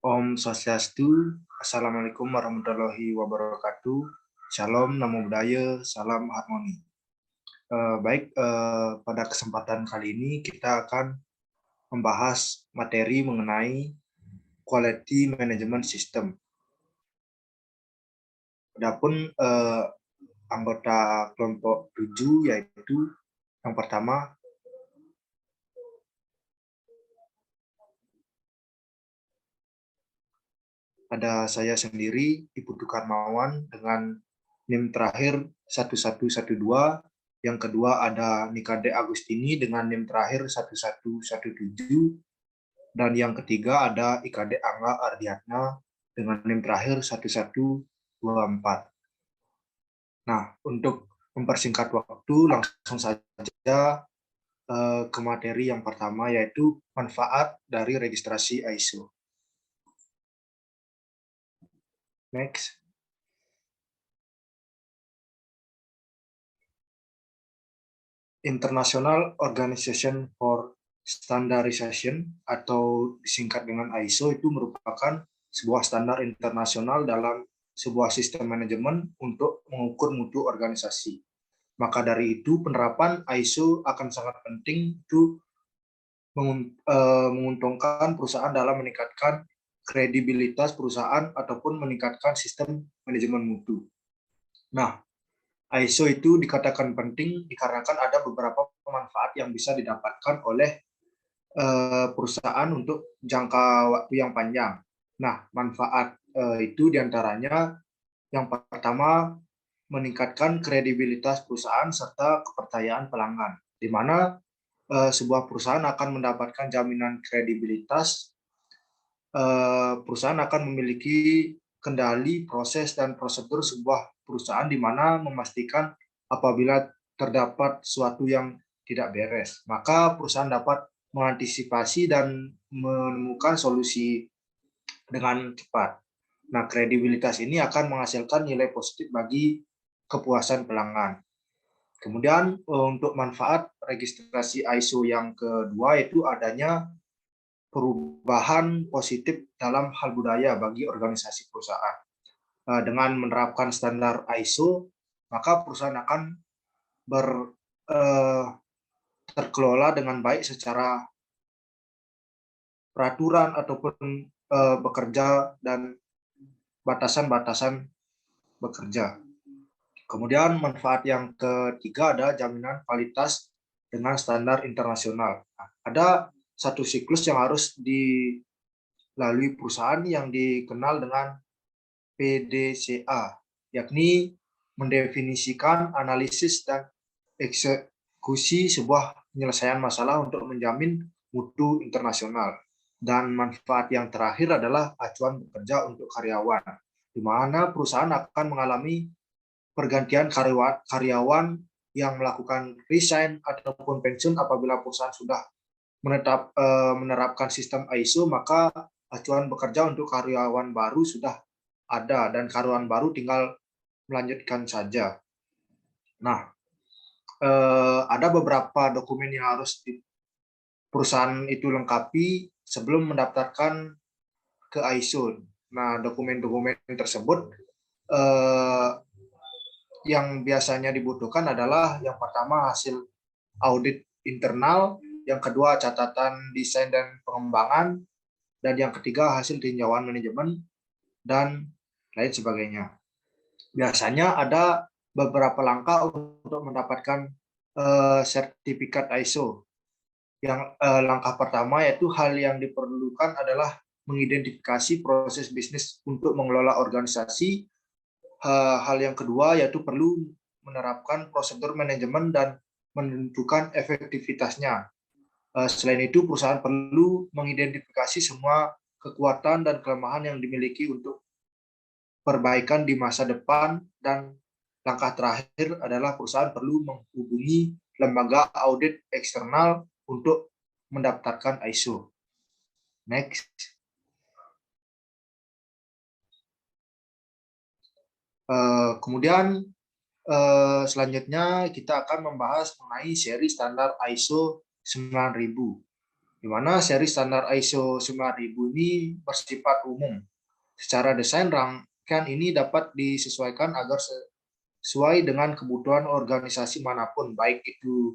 Om Swastiastu, Assalamualaikum warahmatullahi wabarakatuh. Shalom, Namo Buddhaya, salam harmoni. Pada kesempatan kali ini kita akan membahas materi mengenai Quality Management System. Adapun anggota kelompok 7 yaitu yang pertama ada saya sendiri, Ibu Karmawan, dengan NIM terakhir 1112. Yang kedua ada Nikade Agustini dengan NIM terakhir 1117. Dan yang ketiga ada Ikade Angga Ardiatna dengan NIM terakhir 1124. Nah, untuk mempersingkat waktu, langsung saja ke materi yang pertama, yaitu manfaat dari registrasi ISO. Next. International Organization for Standardization atau disingkat dengan ISO itu merupakan sebuah standar internasional dalam sebuah sistem manajemen untuk mengukur mutu organisasi. Maka dari itu penerapan ISO akan sangat penting itu menguntungkan perusahaan dalam meningkatkan kredibilitas perusahaan ataupun meningkatkan sistem manajemen mutu. Nah, ISO itu dikatakan penting dikarenakan ada beberapa manfaat yang bisa didapatkan oleh perusahaan untuk jangka waktu yang panjang. Nah, manfaat itu diantaranya yang pertama meningkatkan kredibilitas perusahaan serta kepercayaan pelanggan, di mana sebuah perusahaan akan mendapatkan jaminan kredibilitas. Perusahaan akan memiliki kendali proses dan prosedur sebuah perusahaan di mana memastikan apabila terdapat sesuatu yang tidak beres, maka perusahaan dapat mengantisipasi dan menemukan solusi dengan cepat. Nah, kredibilitas ini akan menghasilkan nilai positif bagi kepuasan pelanggan. Kemudian untuk manfaat registrasi ISO yang kedua yaitu adanya perubahan positif dalam hal budaya bagi organisasi perusahaan. Dengan menerapkan standar ISO, maka perusahaan akan terkelola dengan baik secara peraturan ataupun bekerja dan batasan-batasan bekerja. Kemudian manfaat yang ketiga ada jaminan kualitas dengan standar internasional. Ada satu siklus yang harus dilalui perusahaan yang dikenal dengan PDCA, yakni mendefinisikan, analisis, dan eksekusi sebuah penyelesaian masalah untuk menjamin mutu internasional. Dan manfaat yang terakhir adalah acuan bekerja untuk karyawan, di mana perusahaan akan mengalami pergantian karyawan yang melakukan resign ataupun pensiun apabila perusahaan sudah menerapkan sistem ISO, maka acuan bekerja untuk karyawan baru sudah ada dan karyawan baru tinggal melanjutkan saja. Nah, ada beberapa dokumen yang harus perusahaan itu lengkapi sebelum mendaftarkan ke ISO. Nah, dokumen-dokumen tersebut yang biasanya dibutuhkan adalah yang pertama hasil audit internal, yang kedua catatan desain dan pengembangan, dan yang ketiga hasil tinjauan manajemen, dan lain sebagainya. Biasanya ada beberapa langkah untuk mendapatkan sertifikat ISO. Yang langkah pertama yaitu hal yang diperlukan adalah mengidentifikasi proses bisnis untuk mengelola organisasi. Hal yang kedua yaitu perlu menerapkan prosedur manajemen dan menentukan efektivitasnya. Selain itu, perusahaan perlu mengidentifikasi semua kekuatan dan kelemahan yang dimiliki untuk perbaikan di masa depan, dan langkah terakhir adalah perusahaan perlu menghubungi lembaga audit eksternal untuk mendaftarkan ISO. Next. Kemudian selanjutnya kita akan membahas mengenai seri standar ISO 9000. di mana seri standar ISO 9000 ini bersifat umum. Secara desain, rangkaian ini dapat disesuaikan agar sesuai dengan kebutuhan organisasi manapun, baik itu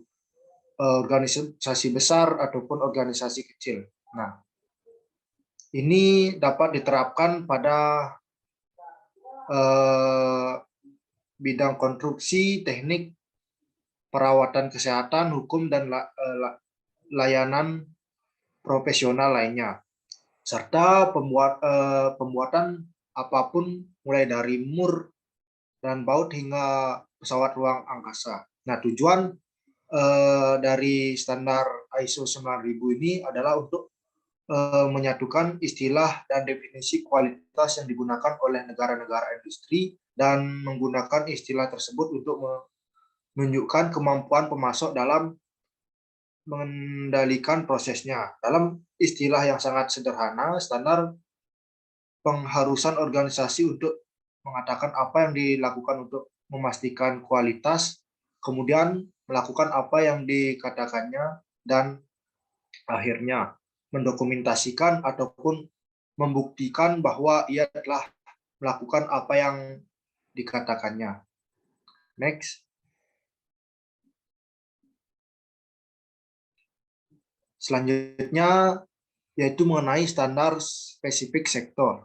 organisasi besar ataupun organisasi kecil. Nah, ini dapat diterapkan pada bidang konstruksi, teknik, perawatan kesehatan, hukum, dan layanan profesional lainnya, serta pembuatan apapun mulai dari mur dan baut hingga pesawat ruang angkasa. Nah, tujuan dari standar ISO 9000 ini adalah untuk menyatukan istilah dan definisi kualitas yang digunakan oleh negara-negara industri dan menggunakan istilah tersebut untuk menunjukkan kemampuan pemasok dalam mengendalikan prosesnya. Dalam istilah yang sangat sederhana, standar pengharusan organisasi untuk mengatakan apa yang dilakukan untuk memastikan kualitas, kemudian melakukan apa yang dikatakannya, dan akhirnya mendokumentasikan ataupun membuktikan bahwa ia telah melakukan apa yang dikatakannya. Next. Selanjutnya yaitu mengenai standar spesifik sektor,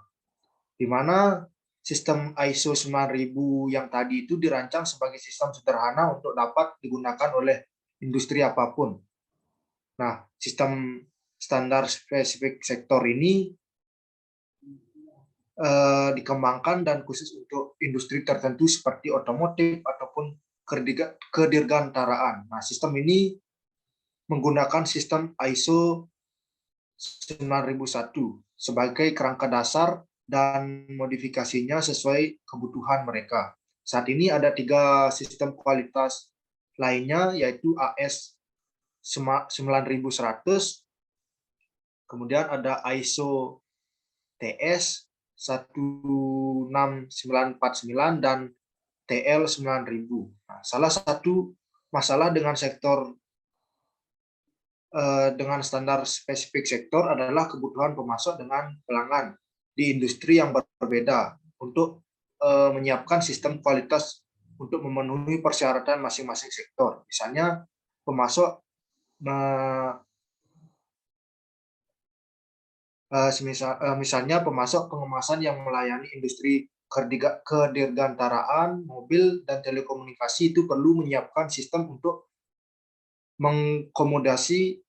di mana sistem ISO 9000 yang tadi itu dirancang sebagai sistem sederhana untuk dapat digunakan oleh industri apapun. Nah, sistem standar spesifik sektor ini dikembangkan dan khusus untuk industri tertentu seperti otomotif ataupun kedirgantaraan. Nah, sistem ini menggunakan sistem ISO 9001 sebagai kerangka dasar dan modifikasinya sesuai kebutuhan mereka. Saat ini ada 3 sistem kualitas lainnya, yaitu AS 9100, kemudian ada ISO TS 16949 dan TL 9000. Nah, salah satu masalah dengan dengan standar spesifik sektor adalah kebutuhan pemasok dengan pelanggan di industri yang berbeda untuk menyiapkan sistem kualitas untuk memenuhi persyaratan masing-masing sektor. Misalnya pemasok misalnya pemasok pengemasan yang melayani industri kedirgantaraan, mobil, dan telekomunikasi itu perlu menyiapkan sistem untuk mengkomodasi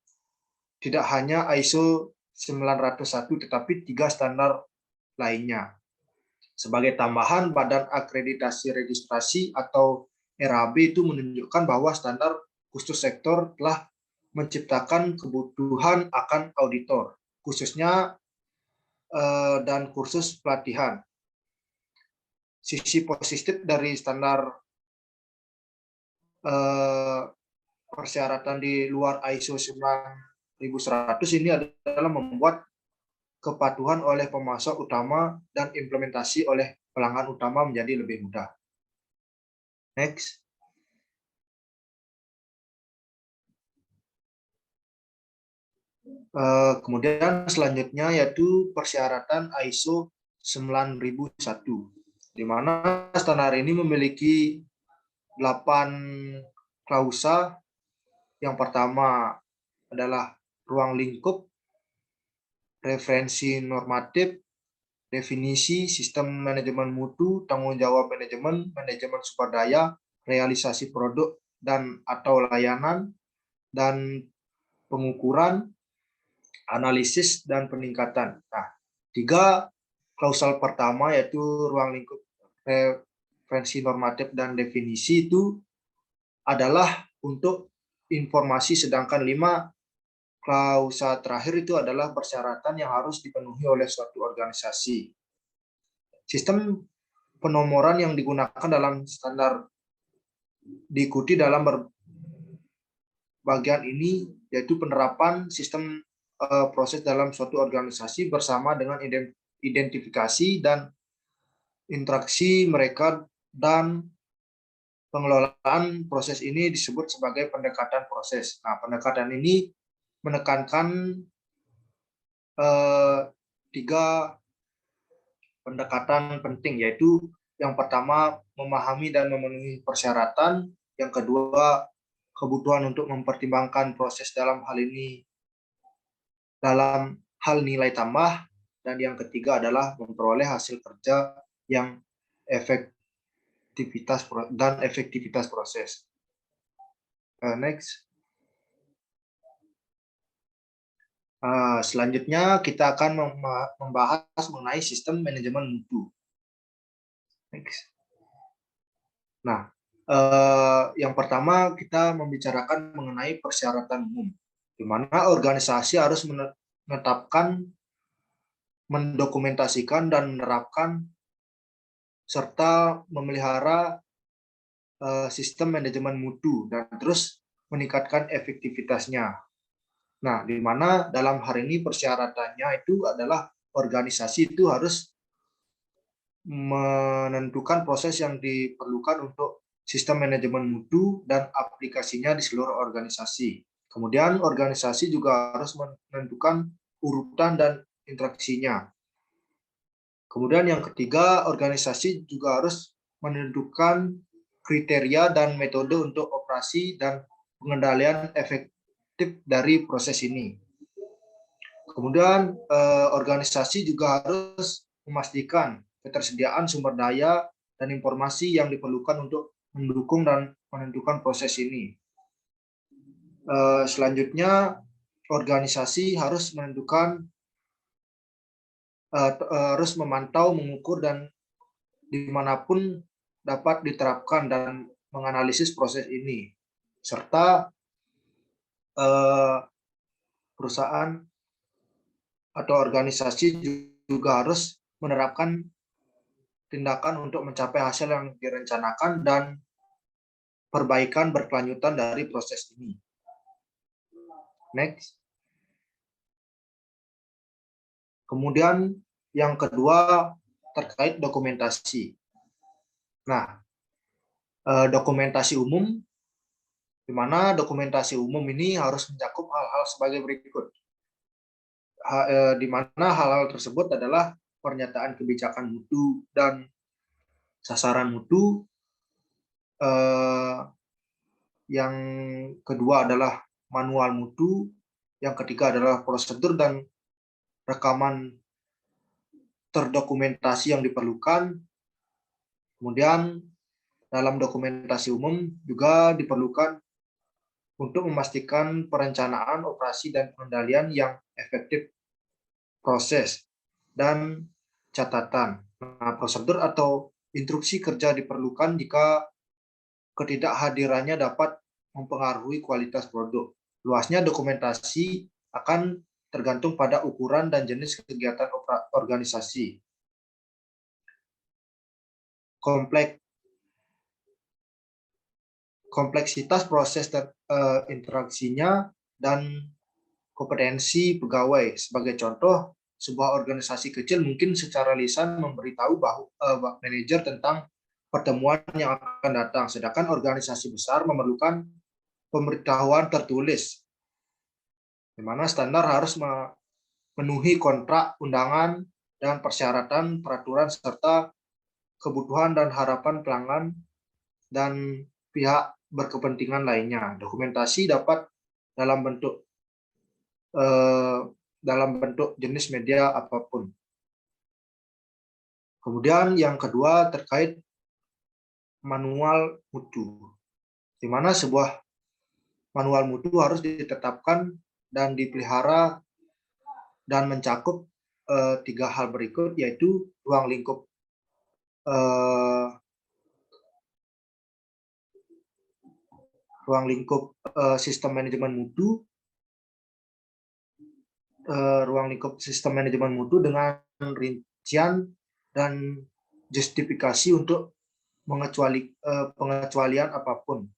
tidak hanya ISO 901 tetapi 3 standar lainnya. Sebagai tambahan, Badan Akreditasi Registrasi atau RAB itu menunjukkan bahwa standar khusus sektor telah menciptakan kebutuhan akan auditor, khususnya dan kursus pelatihan. Sisi positif dari standar persyaratan di luar ISO 9100 ini adalah membuat kepatuhan oleh pemasok utama dan implementasi oleh pelanggan utama menjadi lebih mudah. Next. Kemudian selanjutnya yaitu persyaratan ISO 9001, di mana standar ini memiliki 8 klausa. Yang pertama adalah ruang lingkup, referensi normatif, definisi, sistem manajemen mutu, tanggung jawab manajemen, manajemen sumber daya, realisasi produk dan atau layanan, dan pengukuran, analisis, dan peningkatan. Nah, 3 klausal pertama yaitu ruang lingkup, referensi normatif, dan definisi itu adalah untuk informasi, sedangkan 5 klausa terakhir itu adalah persyaratan yang harus dipenuhi oleh suatu organisasi. Sistem penomoran yang digunakan dalam standar diikuti dalam bagian ini, yaitu penerapan sistem proses dalam suatu organisasi bersama dengan identifikasi dan interaksi mereka, dan pengelolaan proses ini disebut sebagai pendekatan proses. Nah, pendekatan ini menekankan tiga pendekatan penting, yaitu yang pertama memahami dan memenuhi persyaratan, yang kedua kebutuhan untuk mempertimbangkan proses dalam hal nilai tambah, dan yang ketiga adalah memperoleh hasil kerja yang efektivitas proses. Next. Selanjutnya kita akan membahas mengenai sistem manajemen mutu. Next. Nah, yang pertama kita membicarakan mengenai persyaratan umum, di mana organisasi harus menetapkan, mendokumentasikan, dan menerapkan serta memelihara sistem manajemen mutu dan terus meningkatkan efektivitasnya. Nah, di mana dalam hari ini persyaratannya itu adalah organisasi itu harus menentukan proses yang diperlukan untuk sistem manajemen mutu dan aplikasinya di seluruh organisasi. Kemudian organisasi juga harus menentukan urutan dan interaksinya. Kemudian yang ketiga, organisasi juga harus menentukan kriteria dan metode untuk operasi dan pengendalian efektif dari proses ini. Kemudian organisasi juga harus memastikan ketersediaan sumber daya dan informasi yang diperlukan untuk mendukung dan menentukan proses ini. Selanjutnya, organisasi harus harus memantau, mengukur, dan dimanapun dapat diterapkan dan menganalisis proses ini, serta perusahaan atau organisasi juga harus menerapkan tindakan untuk mencapai hasil yang direncanakan dan perbaikan berkelanjutan dari proses ini. Next. Kemudian yang kedua terkait dokumentasi. Nah, dokumentasi umum, di mana dokumentasi umum ini harus mencakup hal-hal sebagai berikut. Di mana hal-hal tersebut adalah pernyataan kebijakan mutu dan sasaran mutu. Yang kedua adalah manual mutu. Yang ketiga adalah prosedur dan rekaman terdokumentasi yang diperlukan. Kemudian dalam dokumentasi umum juga diperlukan untuk memastikan perencanaan, operasi, dan pengendalian yang efektif proses dan catatan. Nah, prosedur atau instruksi kerja diperlukan jika ketidakhadirannya dapat mempengaruhi kualitas produk. Luasnya dokumentasi akan tergantung pada ukuran dan jenis kegiatan organisasi. Kompleksitas proses interaksinya dan kompetensi pegawai. Sebagai contoh, sebuah organisasi kecil mungkin secara lisan memberitahu manajer tentang pertemuan yang akan datang, sedangkan organisasi besar memerlukan pemberitahuan tertulis, di mana standar harus memenuhi kontrak, undangan, dan persyaratan, peraturan, serta kebutuhan dan harapan pelanggan dan pihak berkepentingan lainnya. Dokumentasi dapat dalam bentuk jenis media apapun. Kemudian yang kedua terkait manual mutu, di mana sebuah manual mutu harus ditetapkan dan dipelihara dan mencakup tiga hal berikut, yaitu ruang lingkup sistem manajemen mutu, dengan rincian dan justifikasi untuk pengecualian apapun.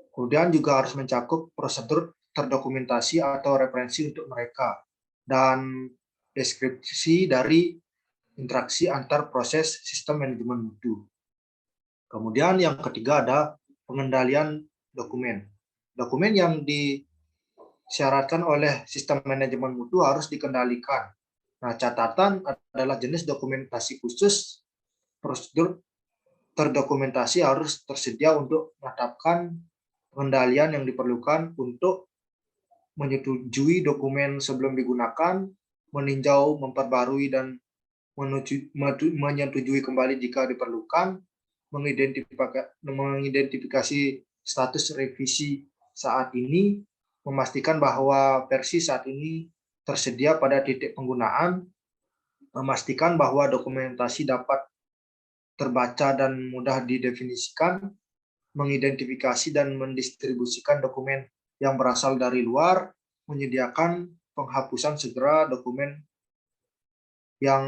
Kemudian juga harus mencakup prosedur terdokumentasi atau referensi untuk mereka, dan deskripsi dari interaksi antar proses sistem manajemen mutu. Kemudian yang ketiga ada pengendalian dokumen. Dokumen yang disyaratkan oleh sistem manajemen mutu harus dikendalikan. Nah, catatan adalah jenis dokumentasi khusus, prosedur terdokumentasi harus tersedia untuk menetapkan pengendalian yang diperlukan untuk menyetujui dokumen sebelum digunakan, meninjau, memperbarui, dan menyetujui kembali jika diperlukan, mengidentifikasi status revisi saat ini, memastikan bahwa versi saat ini tersedia pada titik penggunaan, memastikan bahwa dokumentasi dapat terbaca dan mudah didefinisikan, mengidentifikasi dan mendistribusikan dokumen yang berasal dari luar, menyediakan penghapusan segera dokumen yang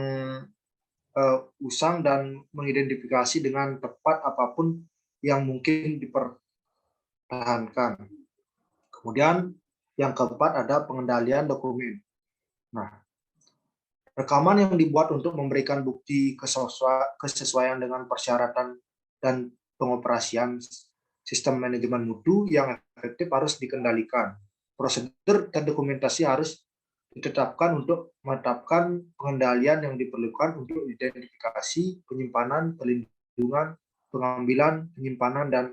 usang dan mengidentifikasi dengan tepat apapun yang mungkin dipertahankan. Kemudian yang keempat ada pengendalian dokumen. Nah, rekaman yang dibuat untuk memberikan bukti kesesuaian dengan persyaratan dan pengoperasian sistem manajemen mutu yang efektif harus dikendalikan. Prosedur terdokumentasi harus ditetapkan untuk menetapkan pengendalian yang diperlukan untuk identifikasi, penyimpanan, pelindungan, pengambilan, penyimpanan, dan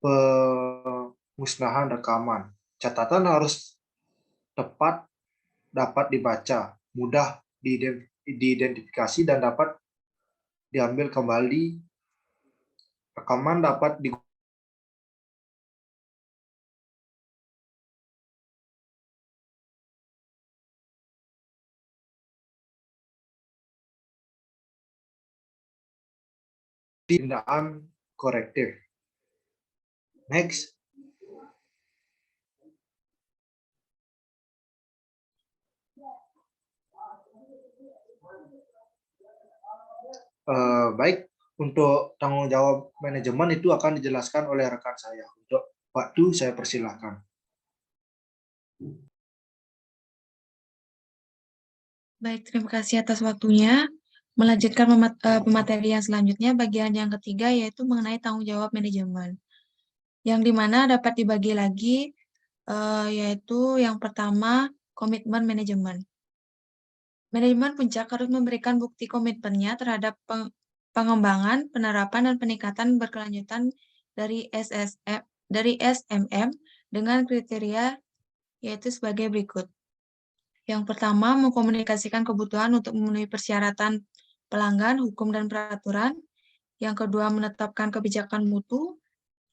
pemusnahan rekaman. Catatan harus tepat, dapat dibaca, mudah diidentifikasi, dan dapat diambil kembali. Rekaman dapat tindakan korektif. Next. Baik, untuk tanggung jawab manajemen itu akan dijelaskan oleh rekan saya. Untuk waktu saya persilahkan. Baik, terima kasih atas waktunya. Melanjutkan pematerian selanjutnya, bagian yang ketiga yaitu mengenai tanggung jawab manajemen. Yang dimana dapat dibagi lagi, yaitu yang pertama, komitmen manajemen. Manajemen puncak harus memberikan bukti komitmennya terhadap pengembangan, penerapan, dan peningkatan berkelanjutan dari SMM dengan kriteria yaitu sebagai berikut. Yang pertama, mengkomunikasikan kebutuhan untuk memenuhi persyaratan pelanggan, hukum, dan peraturan. Yang kedua, menetapkan kebijakan mutu.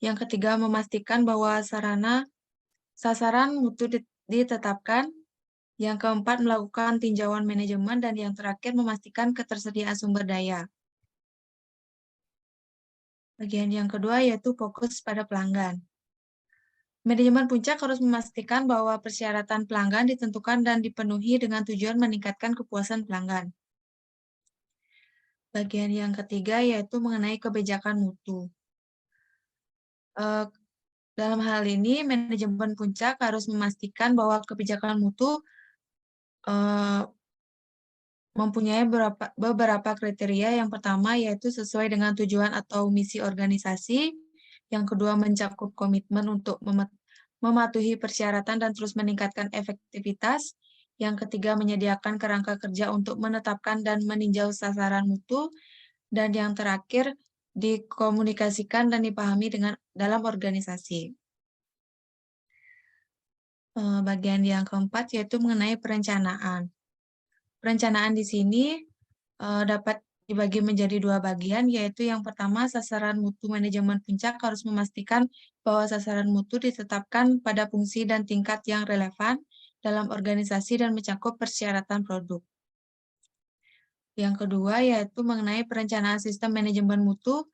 Yang ketiga, memastikan bahwa sasaran mutu ditetapkan. Yang keempat, melakukan tinjauan manajemen. Dan yang terakhir, memastikan ketersediaan sumber daya. Bagian yang kedua yaitu fokus pada pelanggan. Manajemen puncak harus memastikan bahwa persyaratan pelanggan ditentukan dan dipenuhi dengan tujuan meningkatkan kepuasan pelanggan. Bagian yang ketiga yaitu mengenai kebijakan mutu. Dalam hal ini, manajemen puncak harus memastikan bahwa kebijakan mutu mempunyai beberapa kriteria. Yang pertama yaitu sesuai dengan tujuan atau misi organisasi. Yang kedua, mencakup komitmen untuk mematuhi persyaratan dan terus meningkatkan efektivitas. Yang ketiga, menyediakan kerangka kerja untuk menetapkan dan meninjau sasaran mutu. Dan yang terakhir, dikomunikasikan dan dipahami dalam organisasi. Bagian yang keempat yaitu mengenai perencanaan. Perencanaan di sini dapat dibagi menjadi dua bagian, yaitu yang pertama, sasaran mutu manajemen puncak harus memastikan bahwa sasaran mutu ditetapkan pada fungsi dan tingkat yang relevan dalam organisasi dan mencakup persyaratan produk. Yang kedua, yaitu mengenai perencanaan sistem manajemen mutu.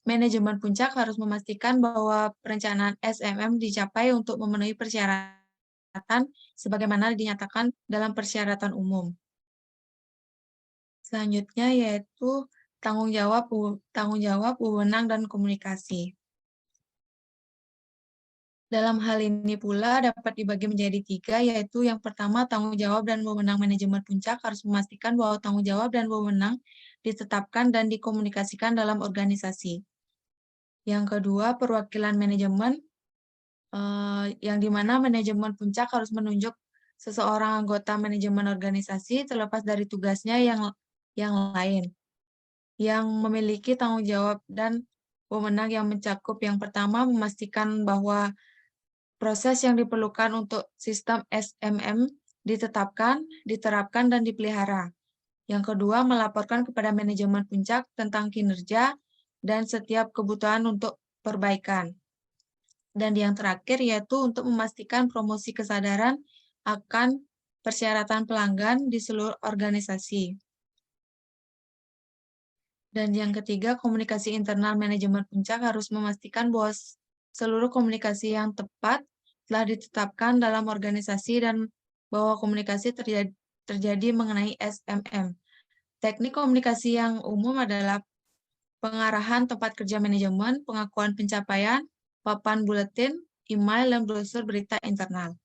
Manajemen puncak harus memastikan bahwa perencanaan SMM dicapai untuk memenuhi persyaratan sebagaimana dinyatakan dalam persyaratan umum. Selanjutnya yaitu tanggung jawab, wewenang, dan komunikasi. Dalam hal ini pula dapat dibagi menjadi tiga, yaitu yang pertama, tanggung jawab dan wewenang manajemen puncak harus memastikan bahwa tanggung jawab dan wewenang ditetapkan dan dikomunikasikan dalam organisasi. Yang kedua, perwakilan manajemen yang dimana manajemen puncak harus menunjuk seseorang anggota manajemen organisasi terlepas dari tugasnya yang lain, yang memiliki tanggung jawab dan wewenang yang mencakup yang pertama memastikan bahwa proses yang diperlukan untuk sistem SMM ditetapkan, diterapkan, dan dipelihara. Yang kedua, melaporkan kepada manajemen puncak tentang kinerja dan setiap kebutuhan untuk perbaikan. Dan yang terakhir yaitu untuk memastikan promosi kesadaran akan persyaratan pelanggan di seluruh organisasi. Dan yang ketiga, komunikasi internal manajemen puncak harus memastikan bahwa seluruh komunikasi yang tepat telah ditetapkan dalam organisasi dan bahwa komunikasi terjadi mengenai SMM. Teknik komunikasi yang umum adalah pengarahan tempat kerja manajemen, pengakuan pencapaian, papan buletin, email, dan brosur berita internal.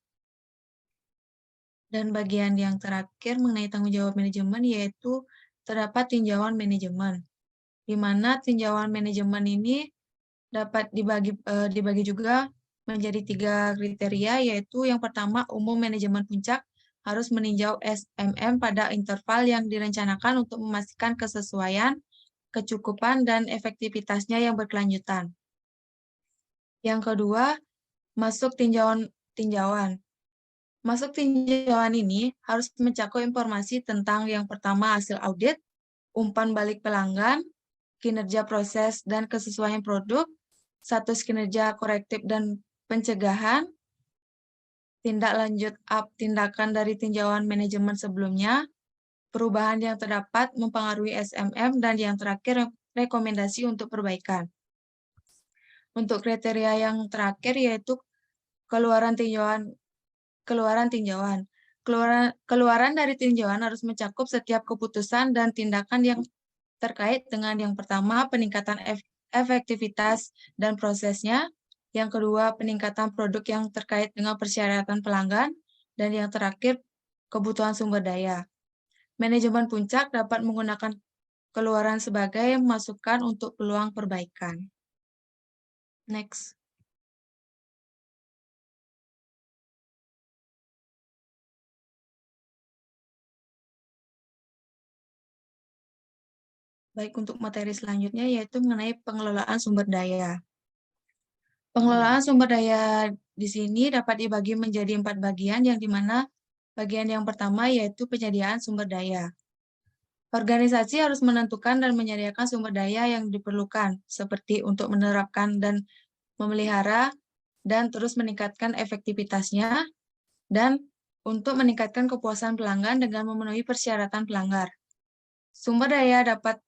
Dan bagian yang terakhir mengenai tanggung jawab manajemen yaitu terdapat tinjauan manajemen, di mana tinjauan manajemen ini dapat dibagi juga menjadi 3 kriteria, yaitu yang pertama, umum manajemen puncak harus meninjau SMM pada interval yang direncanakan untuk memastikan kesesuaian, kecukupan, dan efektivitasnya yang berkelanjutan. Yang kedua, masuk tinjauan. Masuk tinjauan ini harus mencakup informasi tentang yang pertama hasil audit, umpan balik pelanggan, kinerja proses dan kesesuaian produk, status kinerja korektif dan pencegahan, tindak lanjut tindakan dari tinjauan manajemen sebelumnya, perubahan yang terdapat mempengaruhi SMM, dan yang terakhir rekomendasi untuk perbaikan. Untuk kriteria yang terakhir yaitu keluaran tinjauan. Keluaran dari tinjauan harus mencakup setiap keputusan dan tindakan yang terkait dengan yang pertama, peningkatan efektivitas dan prosesnya, yang kedua, peningkatan produk yang terkait dengan persyaratan pelanggan, dan yang terakhir, kebutuhan sumber daya. Manajemen puncak dapat menggunakan keluaran sebagai masukan untuk peluang perbaikan. Next. Baik, untuk materi selanjutnya yaitu mengenai pengelolaan sumber daya. Pengelolaan sumber daya di sini dapat dibagi menjadi 4 bagian, yang dimana bagian yang pertama yaitu penyediaan sumber daya. Organisasi harus menentukan dan menyediakan sumber daya yang diperlukan, seperti untuk menerapkan dan memelihara, dan terus meningkatkan efektivitasnya, dan untuk meningkatkan kepuasan pelanggan dengan memenuhi persyaratan pelanggar. Sumber daya dapat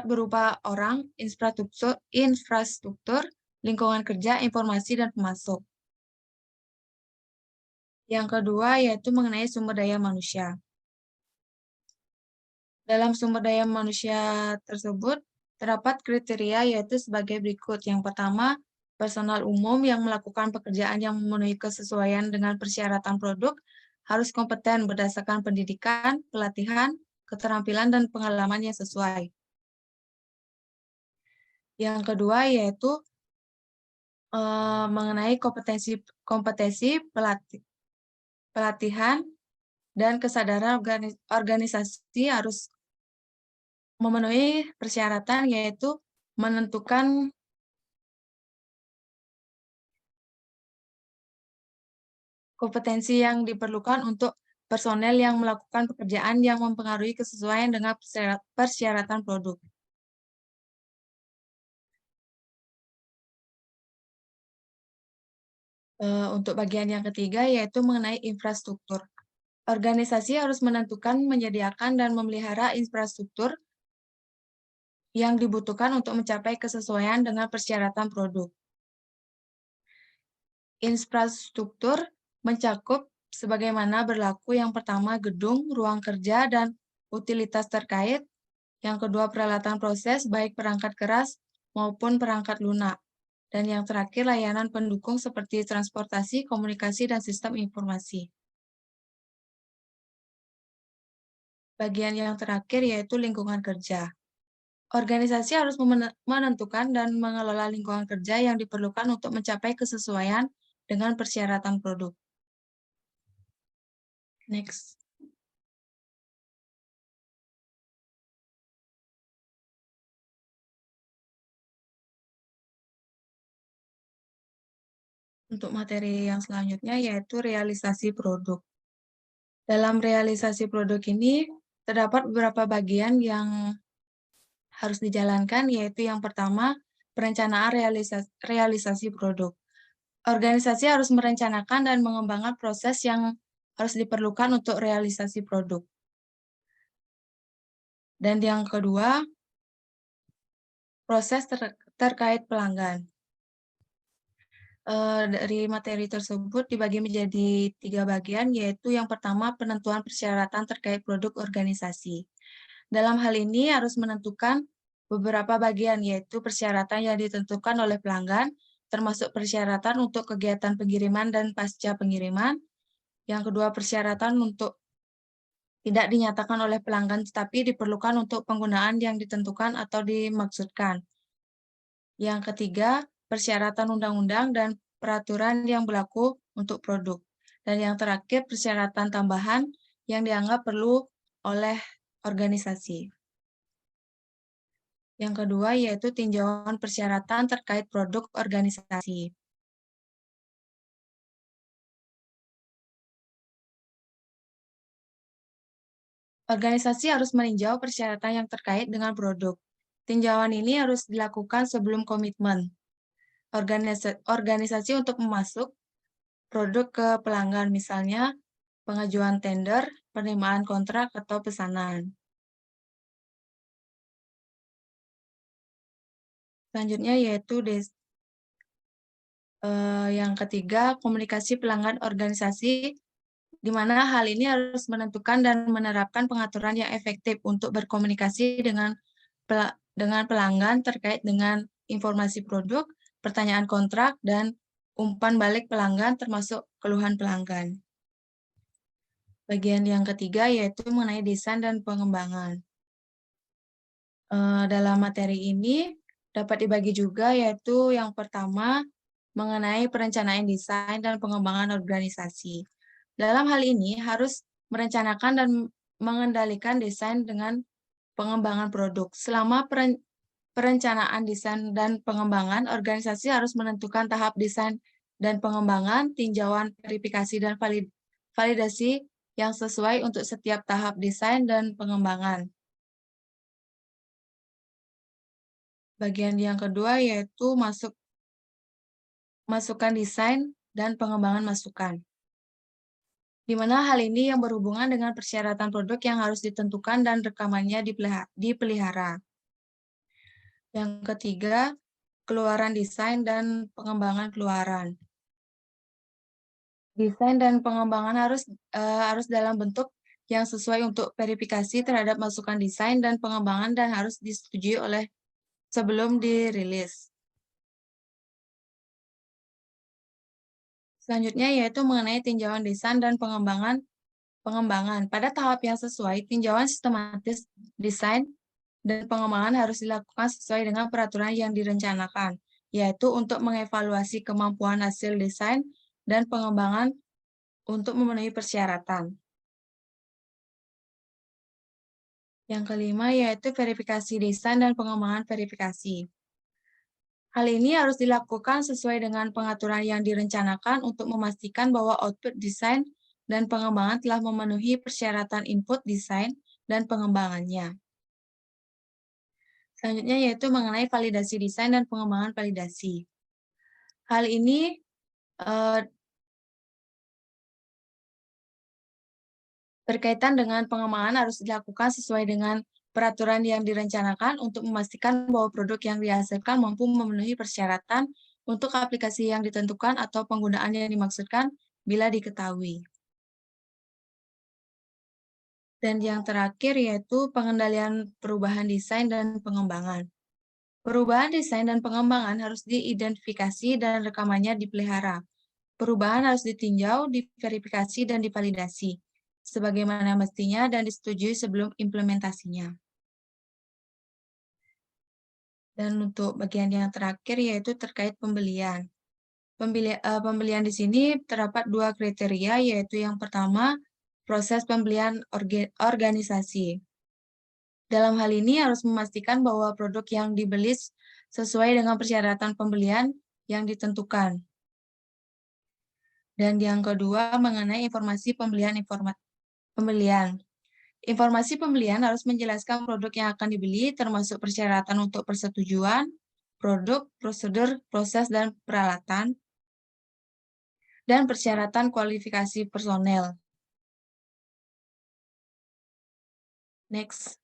berupa orang, infrastruktur, lingkungan kerja, informasi, dan pemasok. Yang kedua yaitu mengenai sumber daya manusia. Dalam sumber daya manusia tersebut, terdapat kriteria yaitu sebagai berikut. Yang pertama, personal umum yang melakukan pekerjaan yang memenuhi kesesuaian dengan persyaratan produk harus kompeten berdasarkan pendidikan, pelatihan, keterampilan, dan pengalaman yang sesuai. Yang kedua yaitu mengenai kompetensi pelatihan dan kesadaran organisasi harus memenuhi persyaratan, yaitu menentukan kompetensi yang diperlukan untuk personel yang melakukan pekerjaan yang mempengaruhi kesesuaian dengan persyaratan produk. Untuk bagian yang ketiga yaitu mengenai infrastruktur. Organisasi harus menentukan, menyediakan, dan memelihara infrastruktur yang dibutuhkan untuk mencapai kesesuaian dengan persyaratan produk. Infrastruktur mencakup sebagaimana berlaku yang pertama gedung, ruang kerja, dan utilitas terkait. Yang kedua peralatan proses, baik perangkat keras maupun perangkat lunak. Dan yang terakhir layanan pendukung seperti transportasi, komunikasi, dan sistem informasi. Bagian yang terakhir yaitu lingkungan kerja. Organisasi harus menentukan dan mengelola lingkungan kerja yang diperlukan untuk mencapai kesesuaian dengan persyaratan produk. Next. Untuk materi yang selanjutnya yaitu realisasi produk. Dalam realisasi produk ini terdapat beberapa bagian yang harus dijalankan, yaitu yang pertama, perencanaan realisasi produk. Organisasi harus merencanakan dan mengembangkan proses yang harus diperlukan untuk realisasi produk. Dan yang kedua, proses terkait pelanggan. Dari materi tersebut dibagi menjadi 3 bagian, yaitu yang pertama penentuan persyaratan terkait produk organisasi. Dalam hal ini harus menentukan beberapa bagian, yaitu persyaratan yang ditentukan oleh pelanggan, termasuk persyaratan untuk kegiatan pengiriman dan pasca pengiriman. Yang kedua, persyaratan untuk tidak dinyatakan oleh pelanggan tetapi diperlukan untuk penggunaan yang ditentukan atau dimaksudkan. Yang ketiga, persyaratan undang-undang dan peraturan yang berlaku untuk produk. Dan yang terakhir, persyaratan tambahan yang dianggap perlu oleh organisasi. Yang kedua, yaitu tinjauan persyaratan terkait produk organisasi. Organisasi harus meninjau persyaratan yang terkait dengan produk. Tinjauan ini harus dilakukan sebelum komitmen organisasi untuk memasuk produk ke pelanggan, misalnya pengajuan tender, penerimaan kontrak, atau pesanan. Selanjutnya yaitu yang ketiga, komunikasi pelanggan organisasi, di mana hal ini harus menentukan dan menerapkan pengaturan yang efektif untuk berkomunikasi dengan pelanggan terkait dengan informasi produk, pertanyaan kontrak, dan umpan balik pelanggan termasuk keluhan pelanggan. Bagian yang ketiga yaitu mengenai desain dan pengembangan. Dalam materi ini dapat dibagi juga, yaitu yang pertama mengenai perencanaan desain dan pengembangan organisasi. Dalam hal ini harus merencanakan dan mengendalikan desain dengan pengembangan produk. Selama perencanaan desain dan pengembangan, organisasi harus menentukan tahap desain dan pengembangan, tinjauan, verifikasi, dan validasi yang sesuai untuk setiap tahap desain dan pengembangan. Bagian yang kedua yaitu masukan desain dan pengembangan masukan, di mana hal ini yang berhubungan dengan persyaratan produk yang harus ditentukan dan rekamannya dipelihara. Yang ketiga, keluaran desain dan pengembangan keluaran. Desain dan pengembangan harus dalam bentuk yang sesuai untuk verifikasi terhadap masukan desain dan pengembangan dan harus disetujui oleh sebelum dirilis. Selanjutnya yaitu mengenai tinjauan desain dan pengembangan. Pada tahap yang sesuai, tinjauan sistematis desain dan pengembangan harus dilakukan sesuai dengan peraturan yang direncanakan, yaitu untuk mengevaluasi kemampuan hasil desain dan pengembangan untuk memenuhi persyaratan. Yang kelima yaitu verifikasi desain dan pengembangan verifikasi. Hal ini harus dilakukan sesuai dengan pengaturan yang direncanakan untuk memastikan bahwa output desain dan pengembangan telah memenuhi persyaratan input desain dan pengembangannya. Selanjutnya yaitu mengenai validasi desain dan pengembangan validasi. Hal ini berkaitan dengan pengembangan harus dilakukan sesuai dengan peraturan yang direncanakan untuk memastikan bahwa produk yang dihasilkan mampu memenuhi persyaratan untuk aplikasi yang ditentukan atau penggunaan yang dimaksudkan bila diketahui. Dan yang terakhir yaitu pengendalian perubahan desain dan pengembangan. Perubahan desain dan pengembangan harus diidentifikasi dan rekamannya dipelihara. Perubahan harus ditinjau, diverifikasi, dan divalidasi, sebagaimana mestinya dan disetujui sebelum implementasinya. Dan untuk bagian yang terakhir yaitu terkait pembelian. Pembelian di sini terdapat 2 kriteria, yaitu yang pertama, proses pembelian organisasi. Dalam hal ini harus memastikan bahwa produk yang dibeli sesuai dengan persyaratan pembelian yang ditentukan. Dan yang kedua mengenai informasi pembelian. Informasi pembelian harus menjelaskan produk yang akan dibeli, termasuk persyaratan untuk persetujuan, produk, prosedur, proses, dan peralatan, dan persyaratan kualifikasi personel. Next.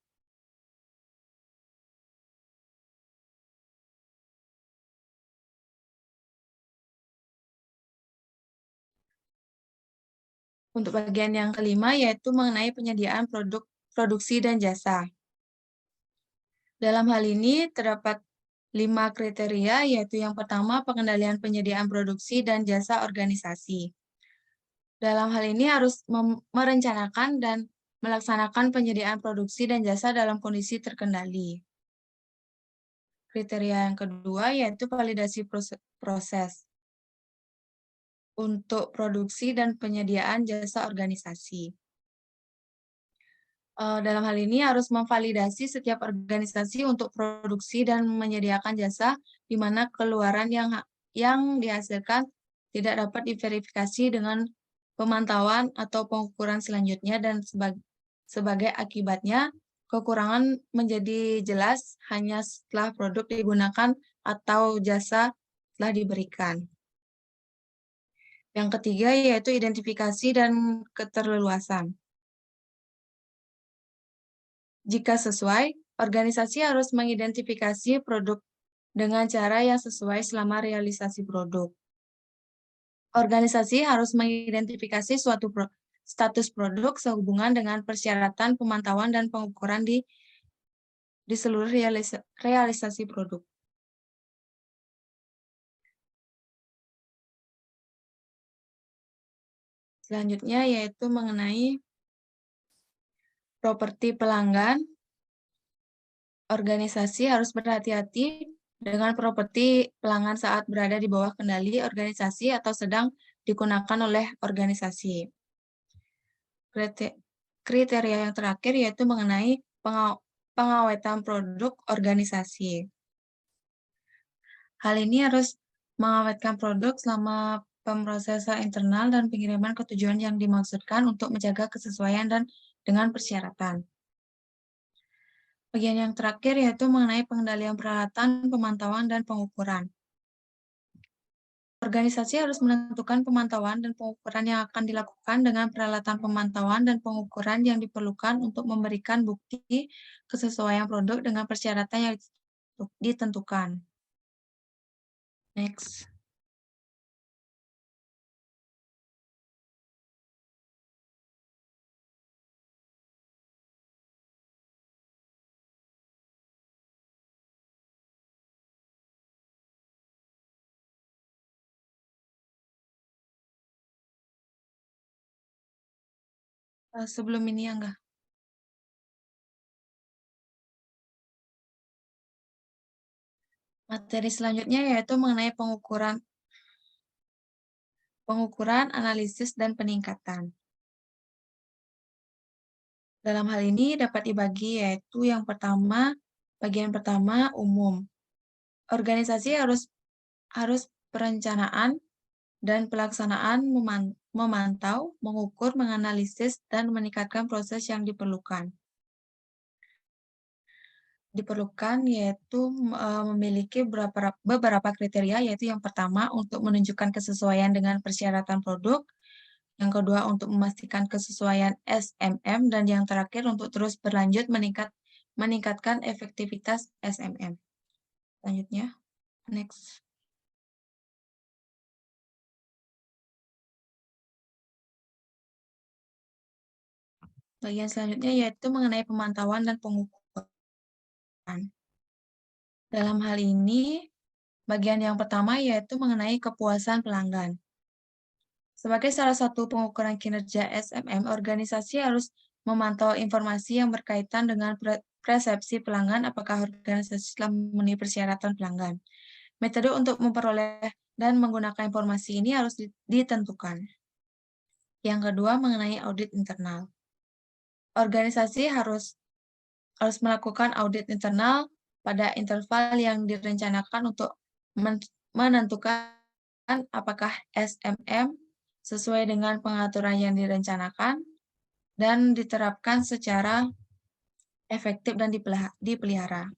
Untuk bagian yang kelima, yaitu mengenai penyediaan produksi dan jasa. Dalam hal ini terdapat 5 kriteria, yaitu yang pertama pengendalian penyediaan produksi dan jasa organisasi. Dalam hal ini harus merencanakan dan melaksanakan penyediaan produksi dan jasa dalam kondisi terkendali. Kriteria yang kedua yaitu validasi proses untuk produksi dan penyediaan jasa organisasi. Dalam hal ini harus memvalidasi setiap organisasi untuk produksi dan menyediakan jasa di mana keluaran yang dihasilkan tidak dapat diverifikasi dengan pemantauan atau pengukuran selanjutnya, dan sebagai akibatnya kekurangan menjadi jelas hanya setelah produk digunakan atau jasa telah diberikan. Yang ketiga yaitu identifikasi dan keterleluasan. Jika sesuai, organisasi harus mengidentifikasi produk dengan cara yang sesuai selama realisasi produk. Organisasi harus mengidentifikasi suatu status produk sehubungan dengan persyaratan pemantauan dan pengukuran di seluruh realisasi produk. Selanjutnya yaitu mengenai properti pelanggan. Organisasi harus berhati-hati dengan properti pelanggan saat berada di bawah kendali organisasi atau sedang digunakan oleh organisasi. Kriteria yang terakhir yaitu mengenai pengawetan produk organisasi. Hal ini harus mengawetkan produk selama pemrosesan internal dan pengiriman ke tujuan yang dimaksudkan untuk menjaga kesesuaian dan dengan persyaratan. Bagian yang terakhir yaitu mengenai pengendalian peralatan, pemantauan, dan pengukuran. Organisasi harus menentukan pemantauan dan pengukuran yang akan dilakukan dengan peralatan pemantauan dan pengukuran yang diperlukan untuk memberikan bukti kesesuaian produk dengan persyaratan yang ditentukan. Next. Sebelum ini ya enggak. Materi selanjutnya yaitu mengenai pengukuran, analisis, dan peningkatan. Dalam hal ini dapat dibagi yaitu yang pertama, bagian pertama umum. Organisasi harus perencanaan dan pelaksanaan memantau, mengukur, menganalisis, dan meningkatkan proses yang diperlukan. Yaitu memiliki beberapa kriteria, yaitu yang pertama untuk menunjukkan kesesuaian dengan persyaratan produk, yang kedua untuk memastikan kesesuaian SMM, dan yang terakhir untuk terus berlanjut meningkatkan efektivitas SMM. Selanjutnya, next. Bagian selanjutnya yaitu mengenai pemantauan dan pengukuran. Dalam hal ini, bagian yang pertama yaitu mengenai kepuasan pelanggan. Sebagai salah satu pengukuran kinerja SMM, organisasi harus memantau informasi yang berkaitan dengan persepsi pelanggan apakah organisasi telah memenuhi persyaratan pelanggan. Metode untuk memperoleh dan menggunakan informasi ini harus ditentukan. Yang kedua, mengenai audit internal. Organisasi harus melakukan audit internal pada interval yang direncanakan untuk menentukan apakah SMM sesuai dengan pengaturan yang direncanakan dan diterapkan secara efektif dan dipelihara.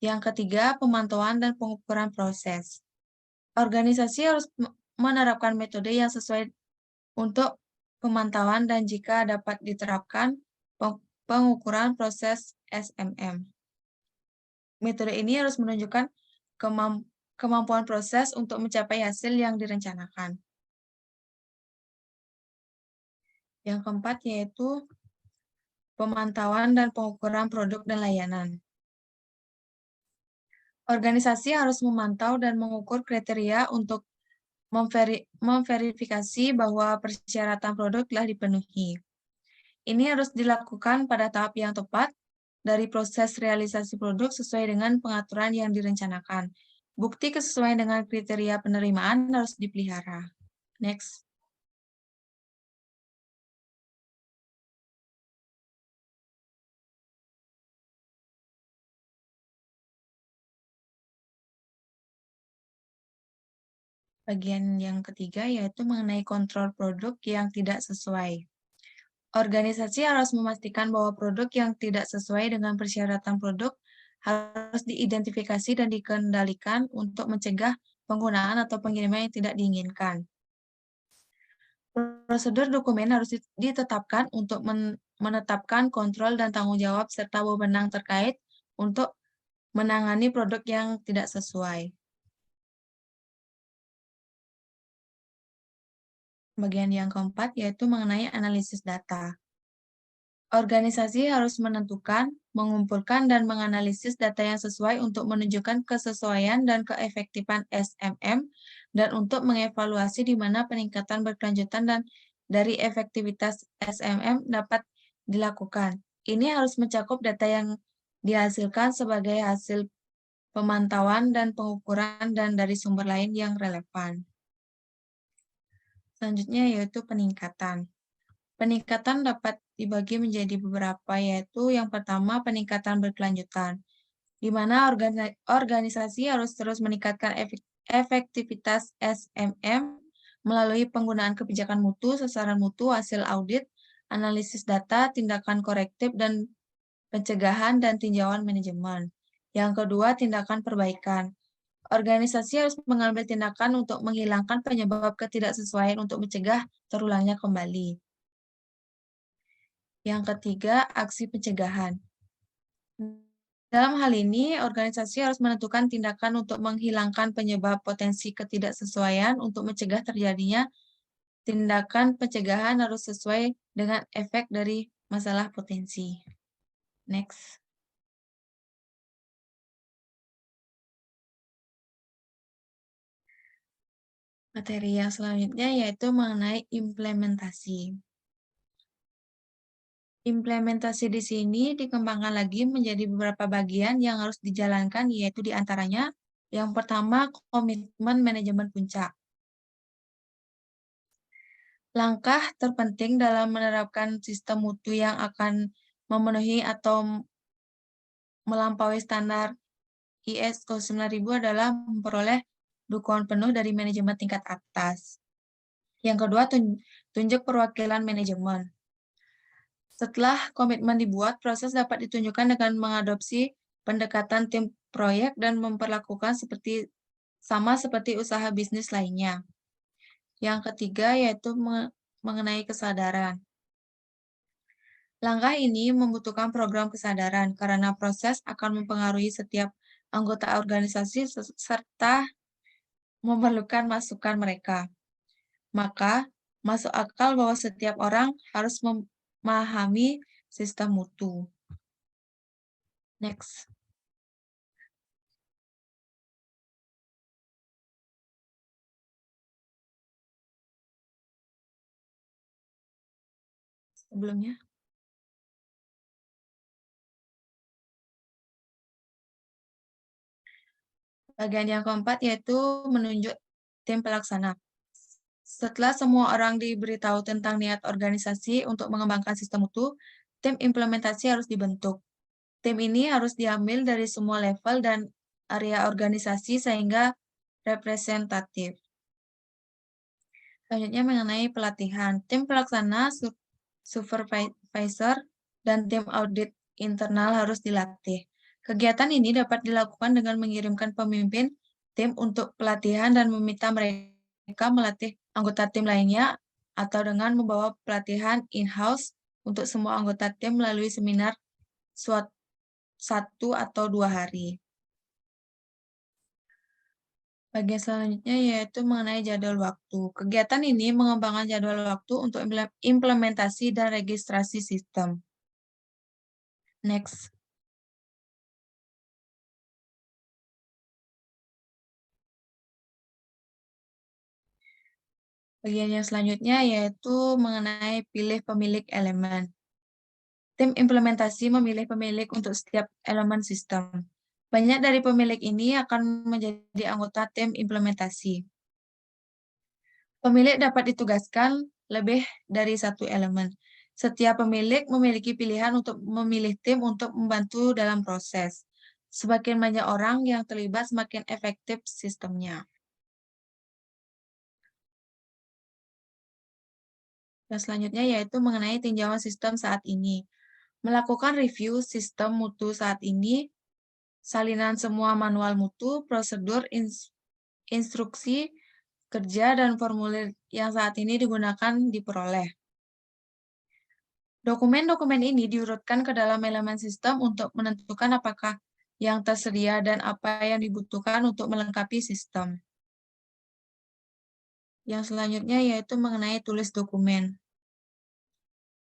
Yang ketiga, pemantauan dan pengukuran proses. Organisasi harus menerapkan metode yang sesuai untuk pemantauan dan jika dapat diterapkan pengukuran proses SMM. Metode ini harus menunjukkan kemampuan proses untuk mencapai hasil yang direncanakan. Yang keempat yaitu pemantauan dan pengukuran produk dan layanan. Organisasi harus memantau dan mengukur kriteria untuk memverifikasi bahwa persyaratan produk telah dipenuhi. Ini harus dilakukan pada tahap yang tepat dari proses realisasi produk sesuai dengan pengaturan yang direncanakan. Bukti kesesuaian dengan kriteria penerimaan harus dipelihara. Next. Bagian yang ketiga yaitu mengenai kontrol produk yang tidak sesuai. Organisasi harus memastikan bahwa produk yang tidak sesuai dengan persyaratan produk harus diidentifikasi dan dikendalikan untuk mencegah penggunaan atau pengiriman yang tidak diinginkan. Prosedur dokumen harus ditetapkan untuk menetapkan kontrol dan tanggung jawab serta wewenang terkait untuk menangani produk yang tidak sesuai. Bagian yang keempat yaitu mengenai analisis data. Organisasi harus menentukan, mengumpulkan, dan menganalisis data yang sesuai untuk menunjukkan kesesuaian dan keefektifan SMM dan untuk mengevaluasi di mana peningkatan berkelanjutan dan dari efektivitas SMM dapat dilakukan. Ini harus mencakup data yang dihasilkan sebagai hasil pemantauan dan pengukuran dan dari sumber lain yang relevan. Selanjutnya yaitu peningkatan. Peningkatan dapat dibagi menjadi beberapa, yaitu yang pertama peningkatan berkelanjutan, di mana organisasi harus terus meningkatkan efektivitas SMM melalui penggunaan kebijakan mutu, sasaran mutu, hasil audit, analisis data, tindakan korektif, dan pencegahan dan tinjauan manajemen. Yang kedua, tindakan perbaikan. Organisasi harus mengambil tindakan untuk menghilangkan penyebab ketidaksesuaian untuk mencegah terulangnya kembali. Yang ketiga, aksi pencegahan. Dalam hal ini, organisasi harus menentukan tindakan untuk menghilangkan penyebab potensi ketidaksesuaian untuk mencegah terjadinya tindakan pencegahan harus sesuai dengan efek dari masalah potensi. Next. Materi yang selanjutnya yaitu mengenai implementasi. Implementasi di sini dikembangkan lagi menjadi beberapa bagian yang harus dijalankan, yaitu diantaranya yang pertama, komitmen manajemen puncak. Langkah terpenting dalam menerapkan sistem mutu yang akan memenuhi atau melampaui standar ISO 9000 adalah memperoleh dukungan penuh dari manajemen tingkat atas. Yang kedua, tunjuk perwakilan manajemen. Setelah komitmen dibuat, proses dapat ditunjukkan dengan mengadopsi pendekatan tim proyek dan memperlakukan sama seperti usaha bisnis lainnya. Yang ketiga yaitu mengenai kesadaran. Langkah ini membutuhkan program kesadaran karena proses akan mempengaruhi setiap anggota organisasi serta memerlukan masukan mereka. Maka, masuk akal bahwa setiap orang harus memahami sistem mutu. Next. Sebelumnya. Bagian yang keempat yaitu menunjuk tim pelaksana. Setelah semua orang diberitahu tentang niat organisasi untuk mengembangkan sistem mutu, tim implementasi harus dibentuk. Tim ini harus diambil dari semua level dan area organisasi sehingga representatif. Selanjutnya mengenai pelatihan. Tim pelaksana, supervisor, dan tim audit internal harus dilatih. Kegiatan ini dapat dilakukan dengan mengirimkan pemimpin tim untuk pelatihan dan meminta mereka melatih anggota tim lainnya atau dengan membawa pelatihan in-house untuk semua anggota tim melalui seminar 1 atau 2 hari. Bagian selanjutnya yaitu mengenai jadwal waktu. Kegiatan ini mengembangkan jadwal waktu untuk implementasi dan registrasi sistem. Next. Bagian yang selanjutnya yaitu mengenai pilih pemilik elemen. Tim implementasi memilih pemilik untuk setiap elemen sistem. Banyak dari pemilik ini akan menjadi anggota tim implementasi. Pemilik dapat ditugaskan lebih dari satu elemen. Setiap pemilik memiliki pilihan untuk memilih tim untuk membantu dalam proses. Semakin banyak orang yang terlibat, semakin efektif sistemnya. Dan selanjutnya yaitu mengenai tinjauan sistem saat ini. Melakukan review sistem mutu saat ini, salinan semua manual mutu, prosedur, instruksi, kerja, dan formulir yang saat ini digunakan diperoleh. Dokumen-dokumen ini diurutkan ke dalam elemen sistem untuk menentukan apakah yang tersedia dan apa yang dibutuhkan untuk melengkapi sistem. Yang selanjutnya yaitu mengenai tulis dokumen.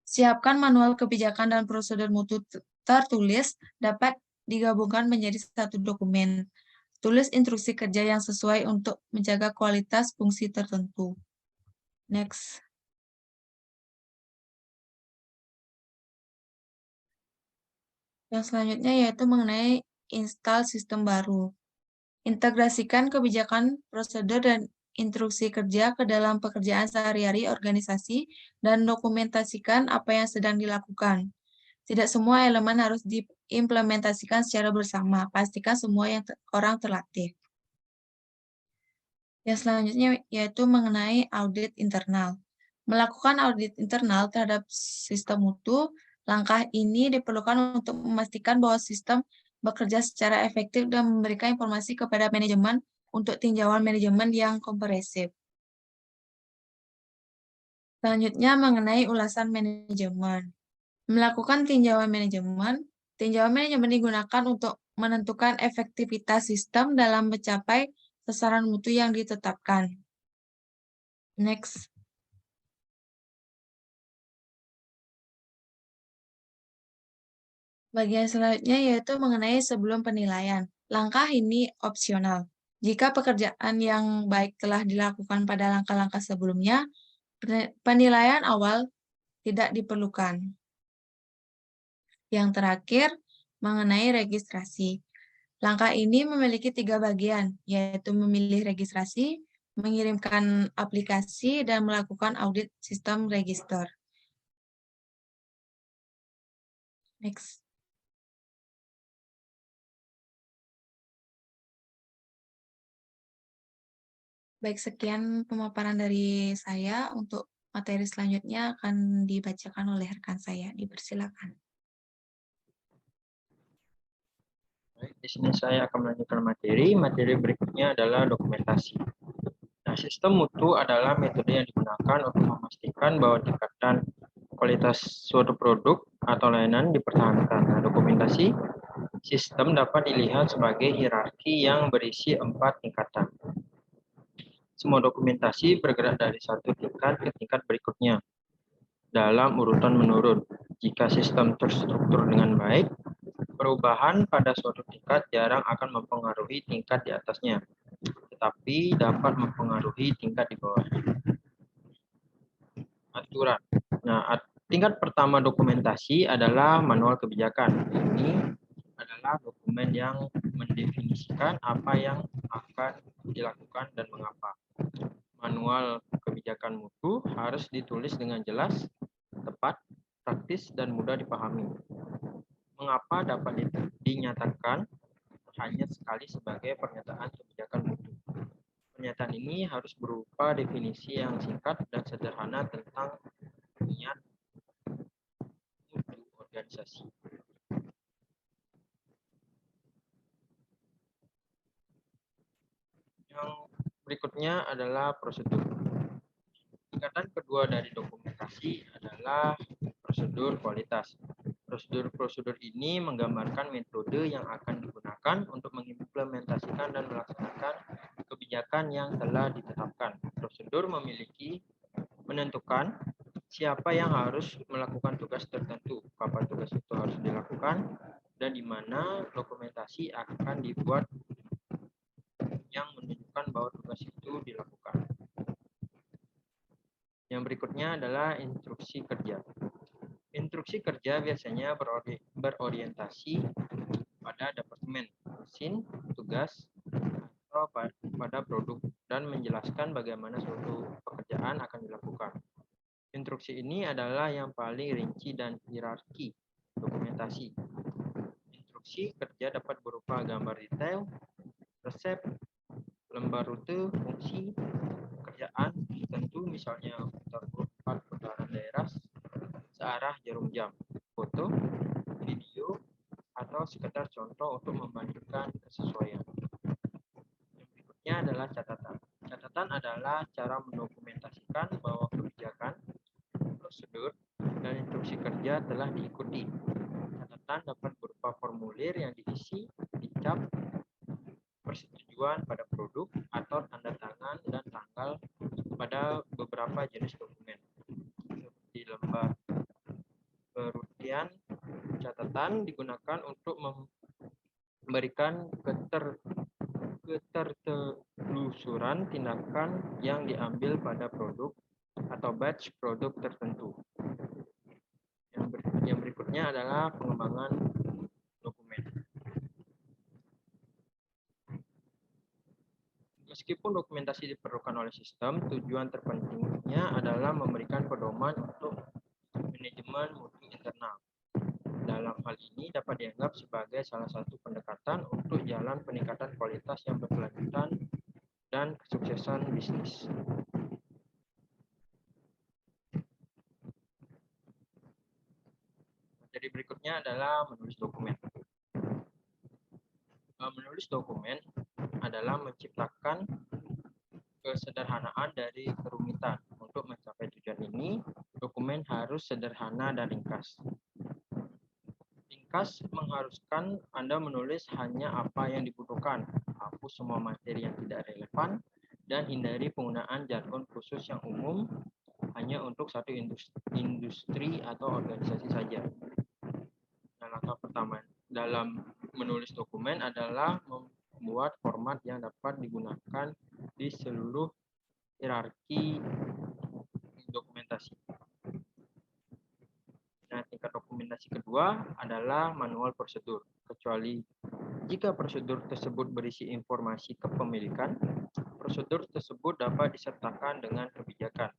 Siapkan manual kebijakan dan prosedur mutu tertulis dapat digabungkan menjadi satu dokumen. Tulis instruksi kerja yang sesuai untuk menjaga kualitas fungsi tertentu. Next. Yang selanjutnya yaitu mengenai install sistem baru. Integrasikan kebijakan, prosedur, dan instruksi kerja ke dalam pekerjaan sehari-hari organisasi dan dokumentasikan apa yang sedang dilakukan. Tidak semua elemen harus diimplementasikan secara bersama. Pastikan semua orang terlatih. Yang selanjutnya yaitu mengenai audit internal. Melakukan audit internal terhadap sistem mutu, langkah ini diperlukan untuk memastikan bahwa sistem bekerja secara efektif dan memberikan informasi kepada manajemen untuk tinjauan manajemen yang komprehensif. Selanjutnya mengenai ulasan manajemen. Melakukan tinjauan manajemen digunakan untuk menentukan efektivitas sistem dalam mencapai sasaran mutu yang ditetapkan. Next. Bagian selanjutnya yaitu mengenai sebelum penilaian. Langkah ini opsional. Jika pekerjaan yang baik telah dilakukan pada langkah-langkah sebelumnya, penilaian awal tidak diperlukan. Yang terakhir, mengenai registrasi. Langkah ini memiliki 3 bagian, yaitu memilih registrasi, mengirimkan aplikasi, dan melakukan audit sistem register. Next. Baik, sekian pemaparan dari saya. Untuk materi selanjutnya akan dibacakan oleh rekan saya. Dipersilakan. Baik, di sini saya akan melanjutkan materi. Materi berikutnya adalah dokumentasi. Nah, sistem mutu adalah metode yang digunakan untuk memastikan bahwa tingkatan kualitas suatu produk atau layanan dipertahankan. Nah, dokumentasi sistem dapat dilihat sebagai hierarki yang berisi 4 tingkatan. Semua dokumentasi bergerak dari satu tingkat ke tingkat berikutnya dalam urutan menurun. Jika sistem terstruktur dengan baik, perubahan pada suatu tingkat jarang akan mempengaruhi tingkat di atasnya, tetapi dapat mempengaruhi tingkat di bawahnya. Aturan. Nah, tingkat pertama dokumentasi adalah manual kebijakan. Ini adalah dokumen yang mendefinisikan apa yang akan dilakukan dan mengapa. Manual kebijakan mutu harus ditulis dengan jelas, tepat, praktis, dan mudah dipahami. Mengapa dapat dinyatakan hanya sekali sebagai pernyataan kebijakan mutu. Pernyataan ini harus berupa definisi yang singkat dan sederhana tentang niat mutu organisasi. Yang berikutnya adalah prosedur. Tingkatan kedua dari dokumentasi adalah prosedur kualitas. Prosedur-prosedur ini menggambarkan metode yang akan digunakan untuk mengimplementasikan dan melaksanakan kebijakan yang telah ditetapkan. Prosedur menentukan siapa yang harus melakukan tugas tertentu, kapan tugas itu harus dilakukan, dan di mana dokumentasi akan dibuat yang menunjukkan bahwa tugas itu dilakukan. Yang berikutnya adalah instruksi kerja. Instruksi kerja biasanya berorientasi pada departemen, mesin, tugas, atau pada produk, dan menjelaskan bagaimana suatu pekerjaan akan dilakukan. Instruksi ini adalah yang paling rinci dan hierarki dokumentasi. Instruksi kerja dapat berupa gambar detail, resep, lembar rute, fungsi, pekerjaan tertentu, misalnya putaran daerah, searah jarum jam, foto, video, atau sekedar contoh untuk membandingkan kesesuaian. Yang berikutnya adalah catatan. Catatan adalah cara mendokumentasikan bahwa kebijakan, prosedur, dan instruksi kerja telah diikuti. Catatan dapat berupa formulir yang diisi, dicap, persetujuan pada produk, atau tanda tangan dan tanggal pada beberapa jenis dokumen. Seperti lembar perutian, catatan digunakan untuk memberikan ketertelusuran tindakan yang diambil pada produk atau batch produk tertentu. Yang berikutnya adalah pengembangan dokumen. Meskipun dokumentasi diperlukan oleh sistem, tujuan terpentingnya adalah memberikan pedoman untuk manajemen mutu internal. Dalam hal ini dapat dianggap sebagai salah satu pendekatan untuk jalan peningkatan kualitas yang berkelanjutan dan kesuksesan bisnis. Materi berikutnya adalah menulis dokumen. Menulis dokumen adalah menciptakan kesederhanaan dari kerumitan. Untuk mencapai tujuan ini, dokumen harus sederhana dan ringkas. Ringkas mengharuskan Anda menulis hanya apa yang dibutuhkan, hapus semua materi yang tidak relevan, dan hindari penggunaan jargon khusus yang umum hanya untuk satu industri atau organisasi saja. Nah, langkah pertama dalam menulis dokumen adalah membuat format yang dapat digunakan di seluruh hierarki dokumentasi. Nah, tingkat dokumentasi kedua adalah manual prosedur. Kecuali jika prosedur tersebut berisi informasi kepemilikan, prosedur tersebut dapat disertakan dengan kebijakan.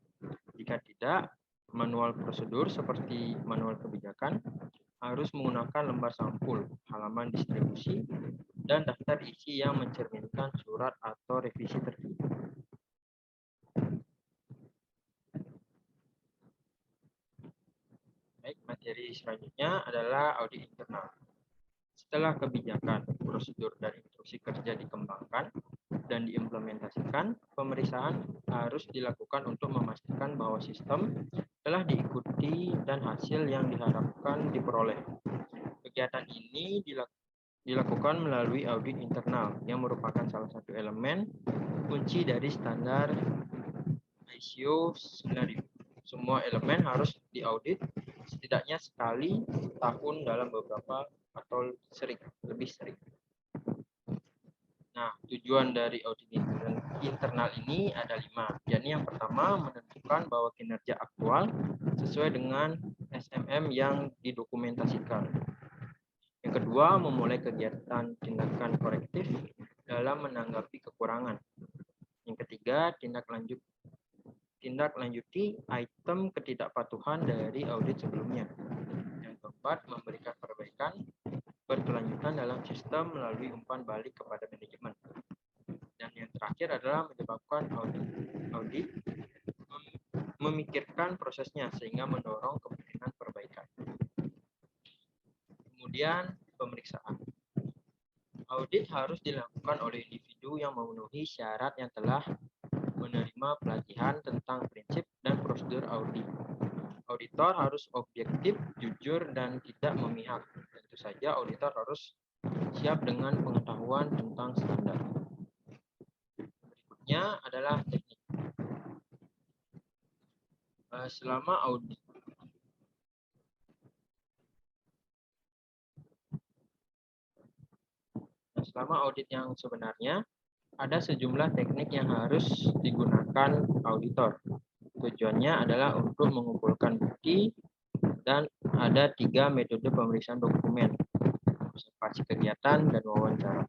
Jika tidak, manual prosedur seperti manual kebijakan harus menggunakan lembar sampul, halaman distribusi, dan daftar isi yang mencerminkan surat atau revisi terkini. Baik, materi selanjutnya adalah audit internal. Setelah kebijakan, prosedur, dan instruksi kerja dikembangkan dan diimplementasikan, pemeriksaan harus dilakukan untuk memastikan bahwa sistem telah diikuti dan hasil yang diharapkan diperoleh. Kegiatan ini dilakukan melalui audit internal yang merupakan salah satu elemen kunci dari standar ISO 9000. Semua elemen harus diaudit setidaknya sekali setahun dalam beberapa atau lebih sering. Nah, tujuan dari audit internal ini ada 5. Yakni yang pertama, menentukan bahwa kinerja aktual sesuai dengan SMM yang didokumentasikan. Yang Yang kedua, memulai kegiatan tindakan korektif dalam menanggapi kekurangan. Yang ketiga, tindak lanjuti item ketidakpatuhan dari audit sebelumnya. Yang keempat, memberikan perbaikan berkelanjutan dalam sistem melalui umpan balik kepada manajemen. Dan yang terakhir adalah menyebabkan audit memikirkan prosesnya sehingga mendorong kemungkinan perbaikan. Kemudian pemeriksaan. Audit harus dilakukan oleh individu yang memenuhi syarat yang telah menerima pelatihan tentang prinsip dan prosedur audit. Auditor harus objektif, jujur, dan tidak memihak. Tentu saja auditor harus siap dengan pengetahuan tentang standar. Berikutnya adalah teknik. Selama audit. Selama audit yang sebenarnya, ada sejumlah teknik yang harus digunakan auditor. Tujuannya adalah untuk mengumpulkan bukti dan ada 3 metode pemeriksaan dokumen, observasi kegiatan, dan wawancara.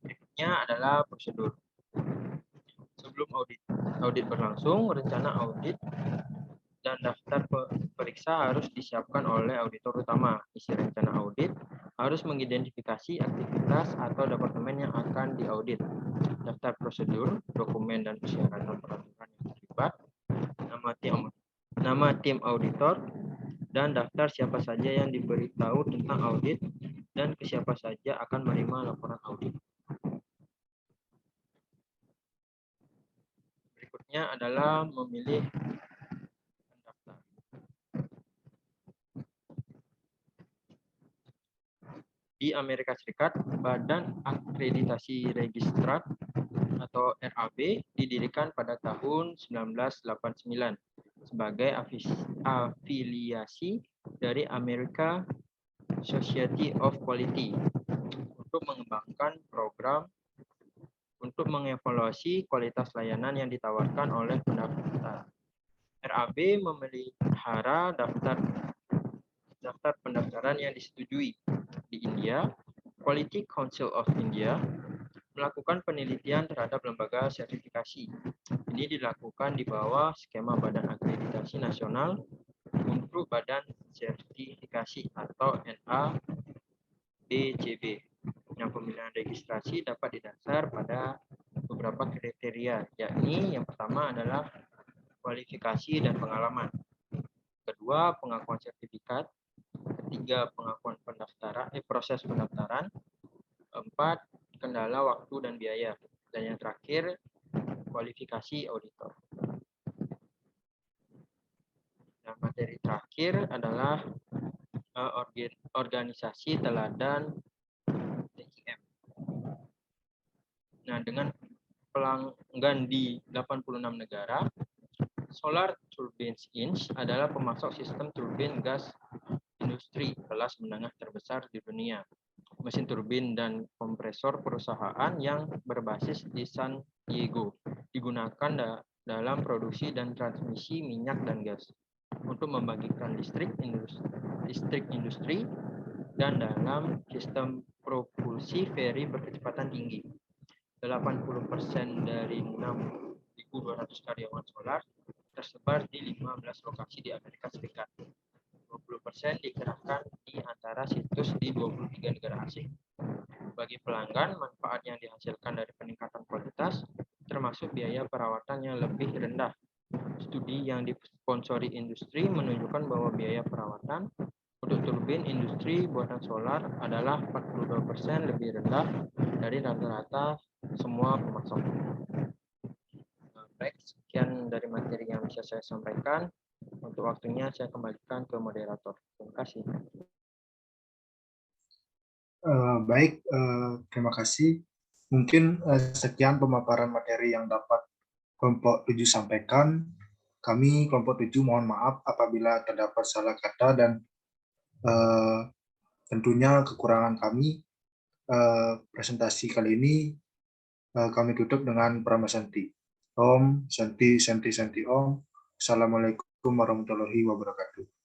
Berikutnya adalah prosedur. Sebelum audit berlangsung, rencana audit dan daftar periksa harus disiapkan oleh auditor utama. Isi rencana audit harus mengidentifikasi aktivitas atau departemen yang akan diaudit, daftar prosedur, dokumen dan persyaratan peraturan yang terlibat, nama tim auditor, dan daftar siapa saja yang diberitahu tentang audit dan ke siapa saja akan menerima laporan audit. Berikutnya adalah memilih pendaftar. Di Amerika Serikat, Badan Akreditasi Registrar atau RAB didirikan pada tahun 1989 sebagai afiliasi dari American Society of Quality untuk mengembangkan program untuk mengevaluasi kualitas layanan yang ditawarkan oleh pendaftar. RAB memelihara daftar pendaftaran yang disetujui. Di India, Quality Council of India melakukan penelitian terhadap lembaga sertifikasi. Ini dilakukan di bawah skema Badan Akreditasi Nasional untuk Badan Sertifikasi atau NABCB. Yang pemilihan registrasi dapat didasar pada beberapa kriteria, yakni yang pertama adalah kualifikasi dan pengalaman. Kedua, pengakuan sertifikat. Ketiga, pengakuan proses pendaftaran. 4, kendala waktu dan biaya. Dan yang terakhir, kualifikasi auditor. Dan materi terakhir adalah organisasi teladan TIM. Nah, dengan pelanggan di 86 negara, Solar Turbines Inc. adalah pemasok sistem turbin gas industri kelas menengah terbesar di dunia. Mesin turbin dan kompresor perusahaan yang berbasis di San Diego digunakan dalam produksi dan transmisi minyak dan gas untuk membagikan listrik industri dan dalam sistem propulsi ferry berkecepatan tinggi. 80% dari 6.200 karyawan solar tersebar di 15 lokasi di Amerika Serikat. 20% dikerahkan di antara situs di 23 negara asing. Bagi pelanggan, manfaat yang dihasilkan dari peningkatan kualitas termasuk biaya perawatan yang lebih rendah. Studi yang disponsori industri menunjukkan bahwa biaya perawatan untuk turbin industri buatan solar adalah 42% lebih rendah dari rata-rata semua pemasok. Baik, sekian dari materi yang bisa saya sampaikan. Untuk waktunya saya kembalikan ke moderator. Terima kasih. Baik, terima kasih. Mungkin sekian pemaparan materi yang dapat kelompok 7 sampaikan. Kami kelompok 7 mohon maaf apabila terdapat salah kata dan tentunya kekurangan kami. Presentasi kali ini kami tutup dengan Prama Santi. Om Santi Santi Santi Om. Assalamualaikum warahmatullahi wabarakatuh.